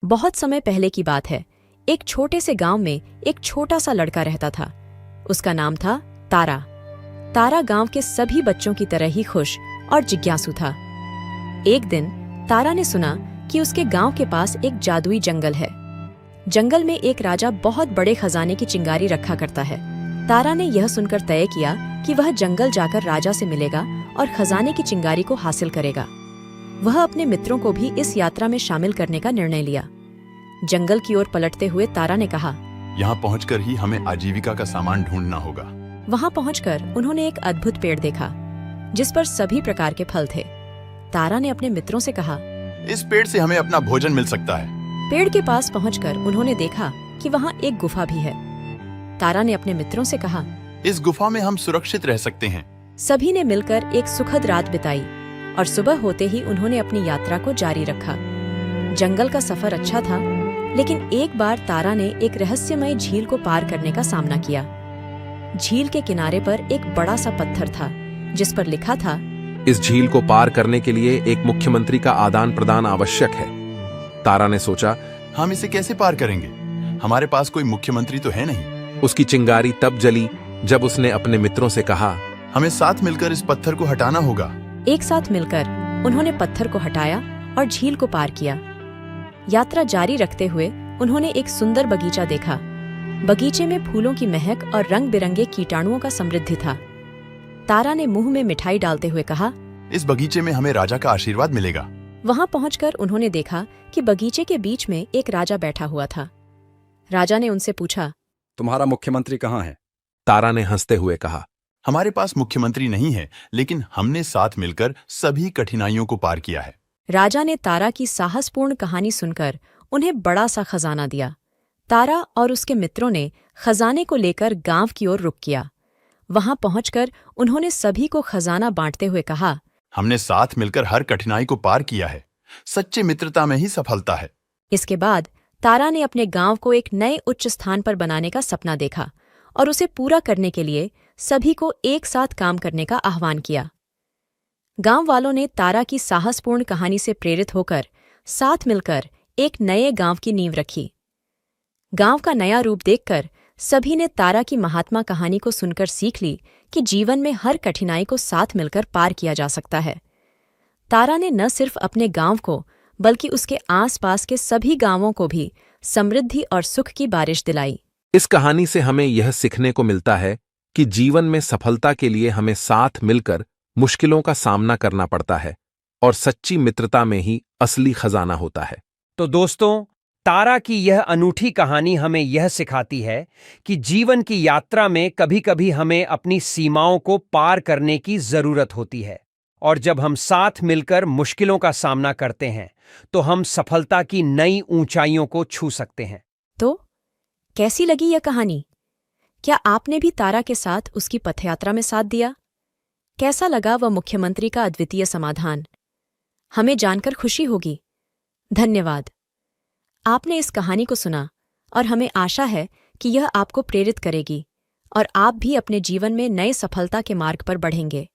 बहुत समय पहले की बात है। एक छोटे से गांव में एक छोटा सा लड़का रहता था। उसका नाम था तारा। तारा गांव के सभी बच्चों की तरह ही खुश और जिज्ञासु था। एक दिन तारा ने सुना कि उसके गांव के पास एक जादुई जंगल है। जंगल में एक राजा बहुत बड़े खजाने की चिंगारी रखा करता है। तारा ने यह सुनकर तय किया कि वह जंगल जाकर राजा से मिलेगा और खजाने की चिंगारी को हासिल करेगा। वह अपने मित्रों को भी इस यात्रा में शामिल करने का निर्णय लिया। जंगल की ओर पलटते हुए तारा ने कहा, यहाँ पहुंचकर ही हमें आजीविका का सामान ढूंढना होगा। वहां पहुंचकर उन्होंने एक अद्भुत पेड़ देखा जिस पर सभी प्रकार के फल थे। तारा ने अपने मित्रों से कहा, इस पेड़ से हमें अपना भोजन मिल सकता है। पेड़ के पास पहुंचकर उन्होंने देखा कि वहां एक गुफा भी है। तारा ने अपने मित्रों से कहा, इस गुफा में हम सुरक्षित रह सकते हैं। सभी ने मिलकर एक सुखद रात बिताई और सुबह होते ही उन्होंने अपनी यात्रा को जारी रखा। जंगल का सफर अच्छा था, लेकिन एक बार तारा ने एक रहस्यमय झील को पार करने का सामना किया। झील के किनारे पर एक बड़ा सा पत्थर था जिस पर लिखा था, इस झील को पार करने के लिए एक मुख्यमंत्री का आदान प्रदान आवश्यक है। तारा ने सोचा, हम इसे कैसे पार करेंगे? हमारे पास कोई मुख्यमंत्री तो है नहीं। उसकी चिंगारी तब जली जब उसने अपने मित्रों से कहा, हमें साथ मिलकर इस पत्थर को हटाना होगा। एक साथ मिलकर उन्होंने पत्थर को हटाया और झील को पार किया। यात्रा जारी रखते हुए उन्होंने एक सुंदर बगीचा देखा। बगीचे में फूलों की महक और रंग बिरंगे कीटाणुओं का समृद्धि था। तारा ने मुंह में मिठाई डालते हुए कहा, इस बगीचे में हमें राजा का आशीर्वाद मिलेगा। वहां पहुंचकर उन्होंने देखा कि बगीचे के बीच में एक राजा बैठा हुआ था। राजा ने उनसे पूछा, तुम्हारा मुख्यमंत्री कहाँ है? तारा ने हंसते हुए कहा, हमारे पास मुख्यमंत्री नहीं है, लेकिन हमने साथ मिलकर सभी कठिनाइयों को पार किया है। राजा ने तारा की साहसपूर्ण कहानी सुनकर उन्हें बड़ा सा खजाना दिया। तारा और उसके मित्रों ने खजाने को लेकर गांव की ओर रुख किया। वहां पहुंचकर उन्होंने सभी को खजाना बांटते हुए कहा, हमने साथ मिलकर हर कठिनाई को पार किया है। सच्ची मित्रता में ही सफलता है। इसके बाद तारा ने अपने गांव को एक नए उच्च स्थान पर बनाने का सपना देखा और उसे पूरा करने के लिए सभी को एक साथ काम करने का आह्वान किया। गांव वालों ने तारा की साहसपूर्ण कहानी से प्रेरित होकर साथ मिलकर एक नए गांव की नींव रखी। गांव का नया रूप देखकर सभी ने तारा की महात्मा कहानी को सुनकर सीख ली कि जीवन में हर कठिनाई को साथ मिलकर पार किया जा सकता है। तारा ने न सिर्फ अपने गांव को बल्कि उसके आसपास के सभी गांवों को भी समृद्धि और सुख की बारिश दिलाई। इस कहानी से हमें यह सीखने को मिलता है कि जीवन में सफलता के लिए हमें साथ मिलकर मुश्किलों का सामना करना पड़ता है और सच्ची मित्रता में ही असली खजाना होता है। तो दोस्तों, तारा की यह अनूठी कहानी हमें यह सिखाती है कि जीवन की यात्रा में कभी-कभी हमें अपनी सीमाओं को पार करने की जरूरत होती है और जब हम साथ मिलकर मुश्किलों का सामना करते हैं तो हम सफलता की नई ऊंचाइयों को छू सकते हैं। तो कैसी लगी यह कहानी? क्या आपने भी तारा के साथ उसकी पथयात्रा में साथ दिया? कैसा लगा वह मुख्यमंत्री का अद्वितीय समाधान? हमें जानकर खुशी होगी। धन्यवाद। आपने इस कहानी को सुना और हमें आशा है कि यह आपको प्रेरित करेगी और आप भी अपने जीवन में नए सफलता के मार्ग पर बढ़ेंगे।